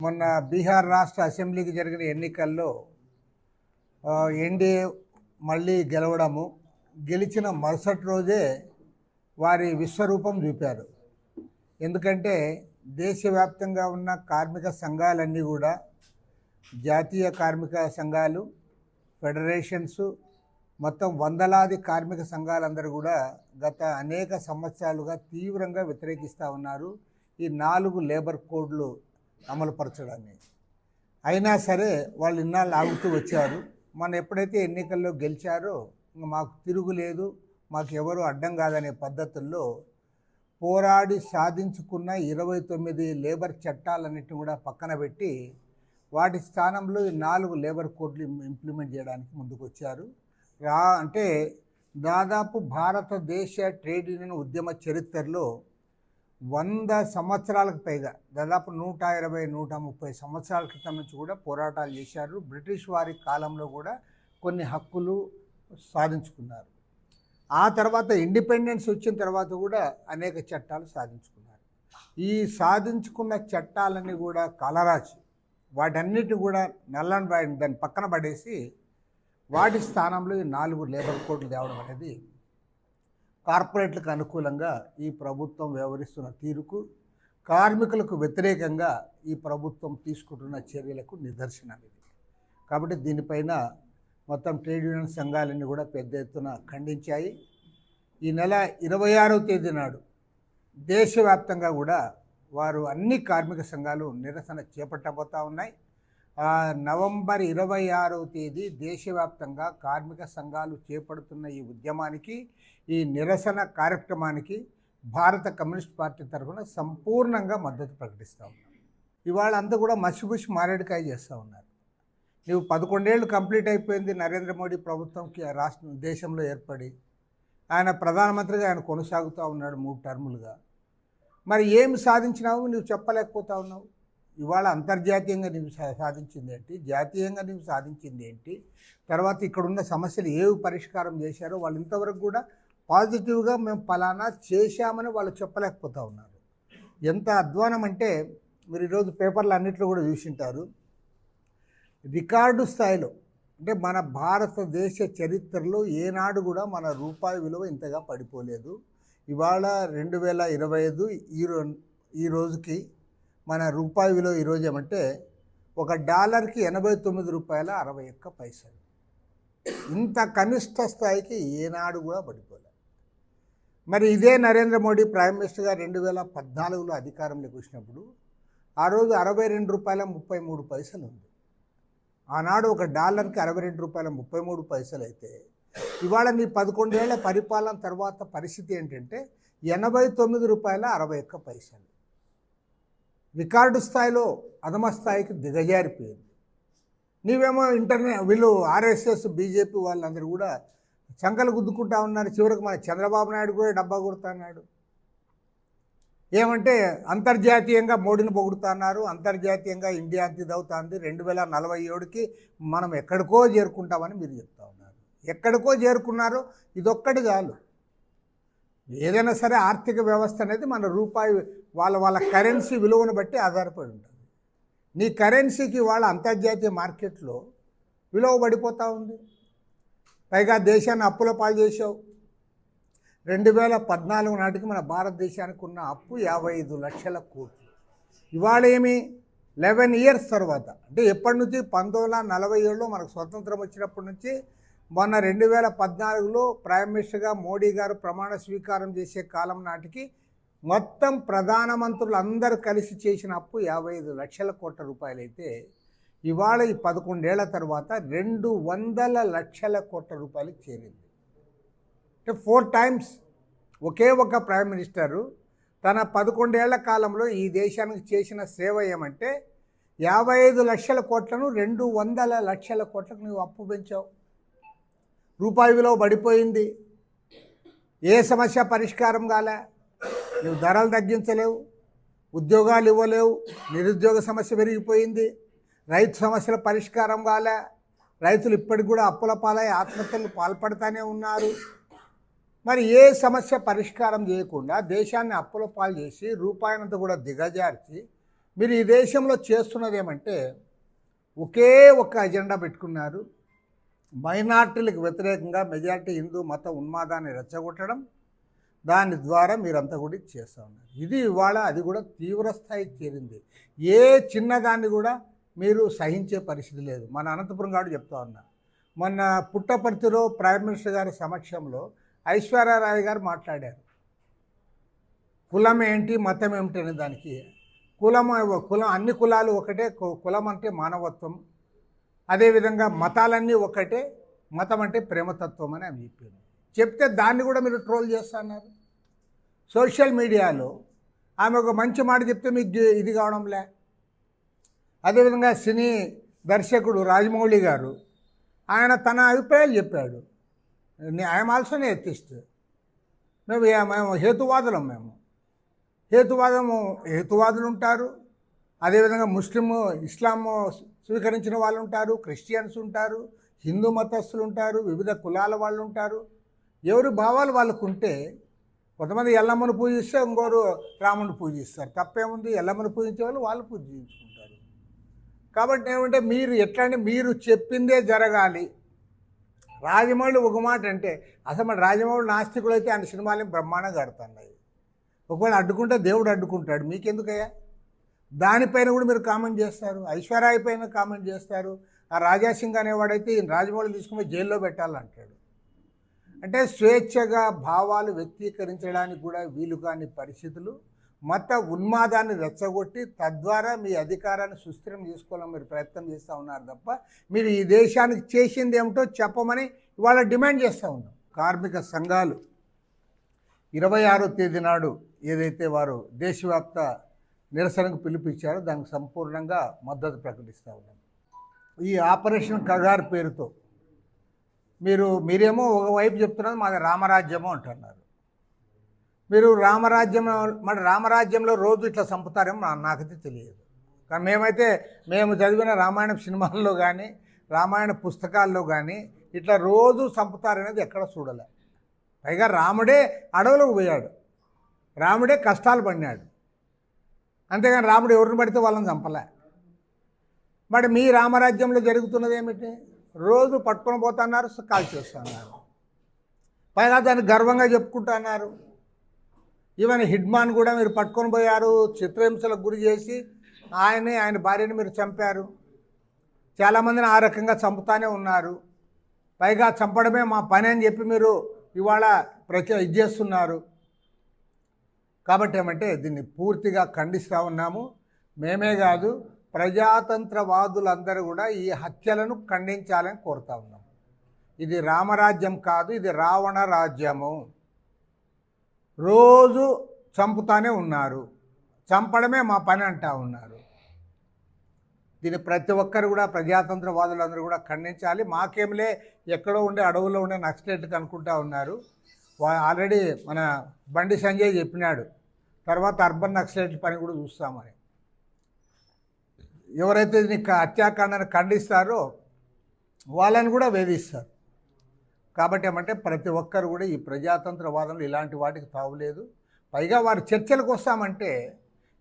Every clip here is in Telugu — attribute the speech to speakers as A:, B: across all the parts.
A: మొన్న బీహార్ రాష్ట్ర అసెంబ్లీకి జరిగిన ఎన్నికల్లో ఎన్డీఏ మళ్ళీ గెలవడము, గెలిచిన మరుసటి రోజే వారి విశ్వరూపం చూపారు. ఎందుకంటే దేశవ్యాప్తంగా ఉన్న కార్మిక సంఘాలన్నీ కూడా, జాతీయ కార్మిక సంఘాలు, ఫెడరేషన్స్, మొత్తం వందలాది కార్మిక సంఘాలందరూ కూడా గత అనేక సంవత్సరాలుగా తీవ్రంగా వ్యతిరేకిస్తూ ఉన్నారు ఈ 4 లేబర్ కోడ్లు అమలుపరచడాన్ని. అయినా సరే వాళ్ళు ఇన్నాళ్ళు ఆగుతూ వచ్చారు. మనం ఎప్పుడైతే ఎన్నికల్లో గెలిచారో మాకు తిరుగులేదు, మాకు ఎవరు అడ్డం కాదనే పద్ధతుల్లో పోరాడి సాధించుకున్న 29 లేబర్ చట్టాలన్నింటినీ కూడా పక్కన పెట్టి వాటి స్థానంలో ఈ 4 లేబర్ కోడ్లు ఇంప్లిమెంట్ చేయడానికి ముందుకు వచ్చారు. అంటే దాదాపు భారతదేశ ట్రేడ్ యూనియన్ ఉద్యమ చరిత్రలో 100 సంవత్సరాలకు పైగా, దాదాపు 120-130 సంవత్సరాల క్రితం నుంచి కూడా పోరాటాలు చేశారు. బ్రిటిష్ వారి కాలంలో కూడా కొన్ని హక్కులు సాధించుకున్నారు. ఆ తర్వాత ఇండిపెండెన్స్ వచ్చిన తర్వాత కూడా అనేక చట్టాలు సాధించుకున్నారు. ఈ సాధించుకున్న చట్టాలన్నీ కూడా కలరాచి వాటన్నిటి కూడా దాన్ని పక్కన పడేసి వాటి స్థానంలో ఈ 4 లేబర్ కోడ్లు తేవడం అనేది కార్పొరేట్లకు అనుకూలంగా ఈ ప్రభుత్వం వ్యవహరిస్తున్న తీరుకు, కార్మికులకు వ్యతిరేకంగా ఈ ప్రభుత్వం తీసుకుంటున్న చర్యలకు నిదర్శనం ఇది. కాబట్టి దీనిపైన మొత్తం ట్రేడ్ యూనియన్ సంఘాలన్నీ కూడా పెద్ద ఎత్తున ఖండించాయి. ఈ నెల 26వ తేదీ నాడు దేశవ్యాప్తంగా కూడా వారు అన్ని కార్మిక సంఘాలు నిరసన చేపట్టబోతూ ఉన్నాయి. నవంబర్ 26వ తేదీ దేశవ్యాప్తంగా కార్మిక సంఘాలు చేపడుతున్న ఈ ఉద్యమానికి, ఈ నిరసన కార్యక్రమానికి భారత కమ్యూనిస్ట్ పార్టీ తరఫున సంపూర్ణంగా మద్దతు ప్రకటిస్తూ ఉన్నాం. ఇవాళ అంతా కూడా మసిబుసి మారేడుకాయ చేస్తూ ఉన్నారు. నువ్వు 11 ఏళ్ళు కంప్లీట్ అయిపోయింది నరేంద్ర మోడీ ప్రభుత్వంకి దేశంలో ఏర్పడి, ఆయన ప్రధానమంత్రిగా ఆయన కొనసాగుతూ ఉన్నాడు 3 టర్ములుగా. మరి ఏమి సాధించినావు నువ్వు చెప్పలేకపోతా ఉన్నావు. ఇవాళ అంతర్జాతీయంగా నువ్వు సాధించింది ఏంటి, జాతీయంగా నువ్వు సాధించింది ఏంటి, తర్వాత ఇక్కడున్న సమస్యలు ఏవి పరిష్కారం చేశారో వాళ్ళు ఇంతవరకు కూడా పాజిటివ్గా మేము ఫలానా చేశామని వాళ్ళు చెప్పలేకపోతూ ఉన్నారు. ఎంత అధ్వానం అంటే మీరు ఈరోజు పేపర్లు అన్నింటిలో కూడా చూసింటారు. రికార్డు స్థాయిలో, అంటే మన భారతదేశ చరిత్రలో ఏనాడు కూడా మన రూపాయి విలువ ఇంతగా పడిపోలేదు. ఇవాళ 2025 ఈ రోజుకి మన రూపాయి విలువ ఈరోజు ఏమంటే $1కి $89.61. ఇంత కనిష్ట స్థాయికి ఏనాడు కూడా పడిపోలేదు. మరి ఇదే నరేంద్ర మోడీ ప్రైమ్ మినిస్టర్గా 2014లో అధికారంలోకి వచ్చినప్పుడు ఆ రోజు $62.33 ఉంది. ఆనాడు $1కి $62.33 అయితే ఇవాళ నీ 11 ఏళ్ల పరిపాలన తర్వాత పరిస్థితి ఏంటంటే $89.61. రికార్డు స్థాయిలో అధమ స్థాయికి దిగజారిపోయింది. నీవేమో వీళ్ళు ఆర్ఎస్ఎస్ బీజేపీ వాళ్ళందరూ కూడా చంకలు గుద్దుకుంటా ఉన్నారు. చివరికి మన చంద్రబాబు నాయుడు కూడా డబ్బా కొడుతున్నాడు. ఏమంటే అంతర్జాతీయంగా మోడీని పొగుడుతున్నారు, అంతర్జాతీయంగా ఇండియా అంతిదవుతుంది, 2047కి మనం ఎక్కడికో చేరుకుంటామని మీరు చెప్తా ఉన్నారు. ఎక్కడికో చేరుకున్నారో ఇదొక్కటి చాలు. ఏదైనా సరే ఆర్థిక వ్యవస్థ అనేది మన రూపాయి వాళ్ళ కరెన్సీ విలువను బట్టి ఆధారపడి ఉంటుంది. నీ కరెన్సీకి వాళ్ళ అంతర్జాతీయ మార్కెట్లో విలువ పడిపోతూ ఉంది. పైగా దేశాన్ని అప్పుల పాలు చేసావు. 2014 నాటికి మన భారతదేశానికి ఉన్న అప్పు 55 లక్షల కోట్లు. ఇవాళ ఏమి 11 ఇయర్స్ తర్వాత, అంటే ఎప్పటి నుంచి 1947లో మనకు స్వతంత్రం వచ్చినప్పటి నుంచి మొన్న 2014లో ప్రైమ్ మినిస్టర్గా మోడీ గారు ప్రమాణ స్వీకారం చేసే కాలం నాటికి మొత్తం ప్రధానమంత్రులు అందరూ కలిసి చేసిన అప్పు 55 లక్షల కోట్ల రూపాయలు అయితే ఇవాళ ఈ 11 ఏళ్ల తర్వాత 200 లక్షల కోట్ల రూపాయలకు చేరింది. అంటే 4 టైమ్స్. ఒకే ఒక ప్రైమ్ మినిస్టరు తన 11 ఏళ్ల కాలంలో ఈ దేశానికి చేసిన సేవ ఏమంటే 55 లక్షల కోట్లను 200 లక్షల కోట్లకు నువ్వు అప్పు పెంచావు. రూపాయి విలువ పడిపోయింది. ఏ సమస్య పరిష్కారం కాలే. నువ్వు ధరలు తగ్గించలేవు, ఉద్యోగాలు ఇవ్వలేవు, నిరుద్యోగ సమస్య పెరిగిపోయింది, రైతు సమస్యల పరిష్కారం కాలే, రైతులు ఇప్పటికి కూడా అప్పుల పాలై ఆత్మహత్యలు పాల్పడుతూనే ఉన్నారు. మరి ఏ సమస్య పరిష్కారం చేయకుండా దేశాన్ని అప్పుల పాలు చేసి రూపాయినంత కూడా దిగజార్చి మీరు ఈ దేశంలో చేస్తున్నది ఏమంటే ఒకే ఒక అజెండా పెట్టుకున్నారు. మైనార్టీలకు వ్యతిరేకంగా మెజారిటీ హిందూ మత ఉన్మాదాన్ని రెచ్చగొట్టడం, దాని ద్వారా మీరంతా కూడా చేస్తూ ఉన్నారు. ఇది ఇవాళ అది కూడా తీవ్ర స్థాయికి చేరింది. ఏ చిన్నదాన్ని కూడా మీరు సహించే పరిస్థితి లేదు. మన అనంతపురం గారు చెప్తా ఉన్నా, మొన్న పుట్టపర్తిలో ప్రైమ్ మినిస్టర్ గారి సమక్షంలో ఐశ్వర్యారాయ్ గారు మాట్లాడారు. కులం ఏంటి మతం ఏమిటి అనే దానికి కులం అన్ని కులాలు ఒకటే, కులం అంటే మానవత్వం, అదేవిధంగా మతాలన్నీ ఒకటే, మతం అంటే ప్రేమతత్వం అని ఆమె చెప్తే దాన్ని కూడా మీరు ట్రోల్ చేస్తున్నారు. సోషల్ మీడియాలో ఆమె ఒక మంచి మాట చెప్తే మీకు ఇది కావడంలే. అదేవిధంగా సినీ దర్శకుడు రాజమౌళి గారు ఆయన తన అభిప్రాయాలు చెప్పాడు. ఐఎమ్ ఆల్సో నే ఎథిస్ట్. మేము హేతువాదులం. హేతువాదులు ఉంటారు, అదేవిధంగా ఇస్లాం స్వీకరించిన వాళ్ళు ఉంటారు, క్రిస్టియన్స్ ఉంటారు, హిందూ మతస్థులు ఉంటారు, వివిధ కులాల వాళ్ళు ఉంటారు. ఎవరి భావాలు వాళ్ళకు ఉంటే, కొంతమంది ఎల్లమ్మను పూజిస్తే ఇంకోరు రాముని పూజిస్తారు. తప్పేముంది? ఎల్లమ్మను పూజించే వాళ్ళు పూజించుకుంటారు. కాబట్టి ఏమంటే మీరు ఎట్లంటే మీరు చెప్పిందే జరగాలి. రాజమౌళి ఒక మాట అంటే అసలు మన రాజమౌళి నాస్తికుడు అయితే ఆయన సినిమాలని బ్రహ్మాండంగా ఆడుతున్నాయి. ఒకవేళ అడ్డుకుంటే దేవుడు అడ్డుకుంటాడు, మీకెందుకయ్యా? దానిపైన కూడా మీరు కామెంట్ చేస్తారు. ఐశ్వర్య పైన కామెంట్ చేస్తారు. ఆ రాజాసింగ్ అనేవాడైతే ఈయన రాజమౌళి తీసుకుని జైల్లో పెట్టాలంటాడు. అంటే స్వేచ్ఛగా భావాలు వ్యక్తీకరించడానికి కూడా వీలు కాని పరిస్థితులు, మత ఉన్మాదాన్ని రెచ్చగొట్టి తద్వారా మీ అధికారాన్ని సుస్థిరం చేసుకోవాలని మీరు ప్రయత్నం చేస్తూ ఉన్నారు తప్ప మీరు ఈ దేశానికి చేసింది ఏమిటో చెప్పమని ఇవాళ డిమాండ్ చేస్తూ ఉన్నాం. కార్మిక సంఘాలు 26వ తేదీ నాడు ఏదైతే వారు దేశవ్యాప్త నిరసనకు పిలుపుచ్చారో దానికి సంపూర్ణంగా మద్దతు ప్రకటిస్తూ ఉన్నాం. ఈ ఆపరేషన్ కగార్ పేరుతో మీరేమో ఒకవైపు చెప్తున్నది మాది రామరాజ్యము అంటున్నారు. మీరు రామరాజ్యంలో రోజు ఇట్లా చంపుతారేమో నాకైతే తెలియదు. కానీ మేము చదివిన రామాయణ సినిమాల్లో కానీ రామాయణ పుస్తకాల్లో కానీ ఇట్లా రోజు చంపుతారనేది ఎక్కడ చూడలే. పైగా రాముడే అడవులకు పోయాడు, రాముడే కష్టాలు పడినాడు, అంతేగాని రాముడు ఎవరిని పడితే వాళ్ళని చంపలే. మరి మీ రామరాజ్యంలో జరుగుతున్నది ఏమిటి? రోజు పట్టుకొని పోతున్నారు, కాల్ చేస్తున్నారు, పైగా దాన్ని గర్వంగా చెప్పుకుంటున్నారు. ఈవెన్ హిడ్మాన్ కూడా మీరు పట్టుకొని పోయారు, చిత్రహింసలకు గురి చేసి ఆయన భార్యని మీరు చంపారు, చాలామందిని ఆ రకంగా చంపుతానే ఉన్నారు. పైగా చంపడమే మా పని అని చెప్పి మీరు ఇవాళ ఇది చేస్తున్నారు. కాబట్టి ఏమంటే దీన్ని పూర్తిగా ఖండిస్తూ ఉన్నాము. మేమే కాదు, ప్రజాతంత్రవాదులందరూ కూడా ఈ హత్యలను ఖండించాలని కోరుతా ఉన్నాం. ఇది రామరాజ్యం కాదు, ఇది రావణ రాజ్యము. రోజు చంపుతానే ఉన్నారు, చంపడమే మా పని అంటా ఉన్నారు. దీన్ని ప్రతి ఒక్కరు కూడా ప్రజాతంత్రవాదులందరూ కూడా ఖండించాలి. మాకేమిలే ఎక్కడో ఉండే అడవుల్లో ఉండే నక్సలైట్లు అనుకుంటా ఉన్నారు. ఆల్రెడీ మన బండి సంజయ్ చెప్పినాడు, తర్వాత అర్బన్ నక్సలైట్ల పని కూడా చూస్తామని. ఎవరైతే దీన్ని హత్యాకాండాన్ని ఖండిస్తారో వాళ్ళని కూడా వేధిస్తారు. కాబట్టి ఏమంటే ప్రతి ఒక్కరు కూడా ఈ ప్రజాతంత్రవాదంలో ఇలాంటి వాటికి తావులేదు. పైగా వారు చర్చలకు వస్తామంటే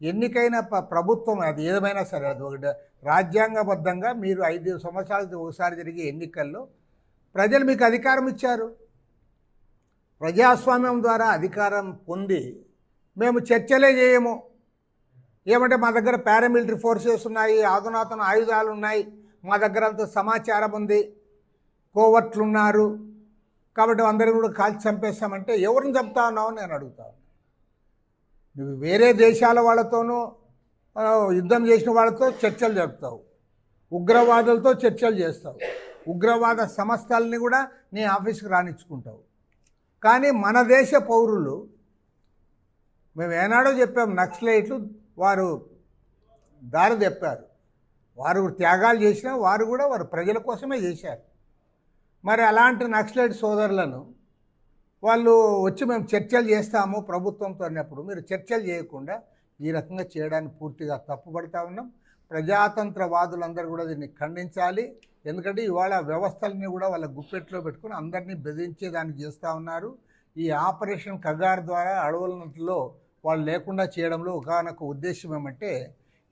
A: ఎన్నికైన ప్రభుత్వం అది ఏమైనా సరే, అది ఒకటి రాజ్యాంగబద్ధంగా మీరు 5 సంవత్సరాలకి ఒకసారి జరిగే ఎన్నికల్లో ప్రజలు మీకు అధికారం ఇచ్చారు. ప్రజాస్వామ్యం ద్వారా అధికారం పొంది మేము చర్చలే చేయము. ఏమంటే మా దగ్గర పారామిలిటరీ ఫోర్సెస్ ఉన్నాయి, అధునాతన ఆయుధాలు ఉన్నాయి, మా దగ్గర అంత సమాచారం ఉంది, కోవర్ట్లు ఉన్నారు, కాబట్టి అందరినీ కూడా కాల్చి చంపేస్తామంటే ఎవరిని చంపుతా ఉన్నావు నేను అడుగుతాను. నువ్వు వేరే దేశాల వాళ్ళతోనూ యుద్ధం చేసిన వాళ్ళతో చర్చలు జరుపుతావు, ఉగ్రవాదులతో చర్చలు చేస్తావు, ఉగ్రవాద సంస్థల్ని కూడా నీ ఆఫీస్కి రానిచ్చుకుంటావు. కానీ మన దేశ పౌరులు, మేము ఏనాడో చెప్పాం, నక్సలైట్లు వారు దారి తెప్పారు, వారు త్యాగాలు చేసినా వారు ప్రజల కోసమే చేశారు. మరి అలాంటి నక్సలైట్ సోదరులను వాళ్ళు వచ్చి మేము చర్చలు చేస్తాము ప్రభుత్వంతో అన్నప్పుడు మీరు చర్చలు చేయకుండా ఈ రకంగా చేయడానికి పూర్తిగా తప్పుపడతా ఉన్నాం. ప్రజాతంత్రవాదులందరూ కూడా దీన్ని ఖండించాలి. ఎందుకంటే ఇవాళ వ్యవస్థలని కూడా వాళ్ళ గుప్పెట్లో పెట్టుకుని అందరినీ బెదిరించేదానికి చేస్తూ ఉన్నారు. ఈ ఆపరేషన్ కగార్ ద్వారా అడవులలో వాళ్ళు లేకుండా చేయడంలో ఒకనొక ఉద్దేశం ఏమంటే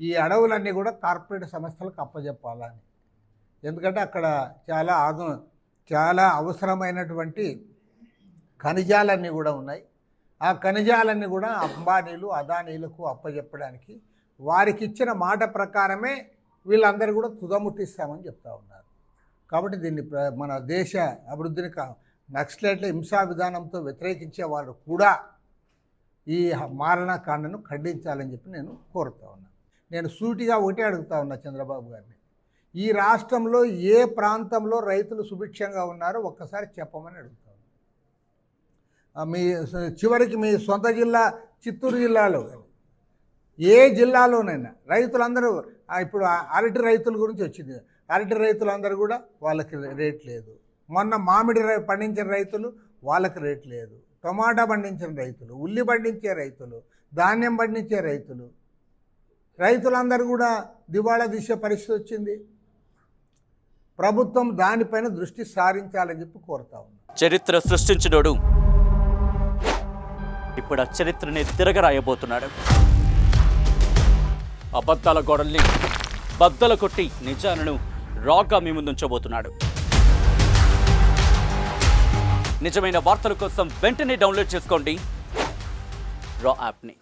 A: ఈ అడవులన్నీ కూడా కార్పొరేట్ సంస్థలకు అప్పజెప్పాలని. ఎందుకంటే అక్కడ చాలా అవసరమైనటువంటి ఖనిజాలన్నీ కూడా ఉన్నాయి. ఆ ఖనిజాలన్నీ కూడా అంబానీలు అదానీలకు అప్పజెప్పడానికి వారికి ఇచ్చిన మాట ప్రకారమే వీళ్ళందరూ కూడా తుదముట్టిస్తామని చెప్తా ఉన్నారు. కాబట్టి దీన్ని మన దేశ అభివృద్ధిని నక్సలైట్ల హింసా విధానంతో వ్యతిరేకించే వాళ్ళు కూడా ఈ మారణకాండను ఖండించాలని చెప్పి నేను కోరుతా ఉన్నాను. నేను సూటిగా ఒకటే అడుగుతా ఉన్నా చంద్రబాబు గారిని, ఈ రాష్ట్రంలో ఏ ప్రాంతంలో రైతులు సుభిక్షంగా ఉన్నారో ఒక్కసారి చెప్పమని అడుగుతా ఉన్నాను. చివరికి మీ సొంత జిల్లా చిత్తూరు జిల్లాలో ఏ జిల్లాలోనైనా రైతులందరూ ఇప్పుడు అరటి రైతుల గురించి వచ్చింది. అరటి రైతులందరూ కూడా వాళ్ళకి రేట్ లేదు. మొన్న మామిడి పండించిన రైతులు వాళ్ళకి రేట్ లేదు. టమాటా పండించిన రైతులు, ఉల్లి పండించే రైతులు, ధాన్యం పండించే రైతులందరూ కూడా దివాళా తీసే పరిస్థితి వచ్చింది. ప్రభుత్వం దానిపైన దృష్టి సారించాలని చెప్పి కోరుతా ఉన్నాం.
B: చరిత్ర సృష్టించినోడు ఇప్పుడు ఆ చరిత్రని తిరగరాయబోతున్నాడు. అబద్ధాల గోడల్ని బద్దలు కొట్టి నిజాలను రాగా మీ ముందుంచబోతున్నాడు. నిజమైన వార్తల కోసం వెంటనే డౌన్లోడ్ చేసుకోండి రా యాప్ని.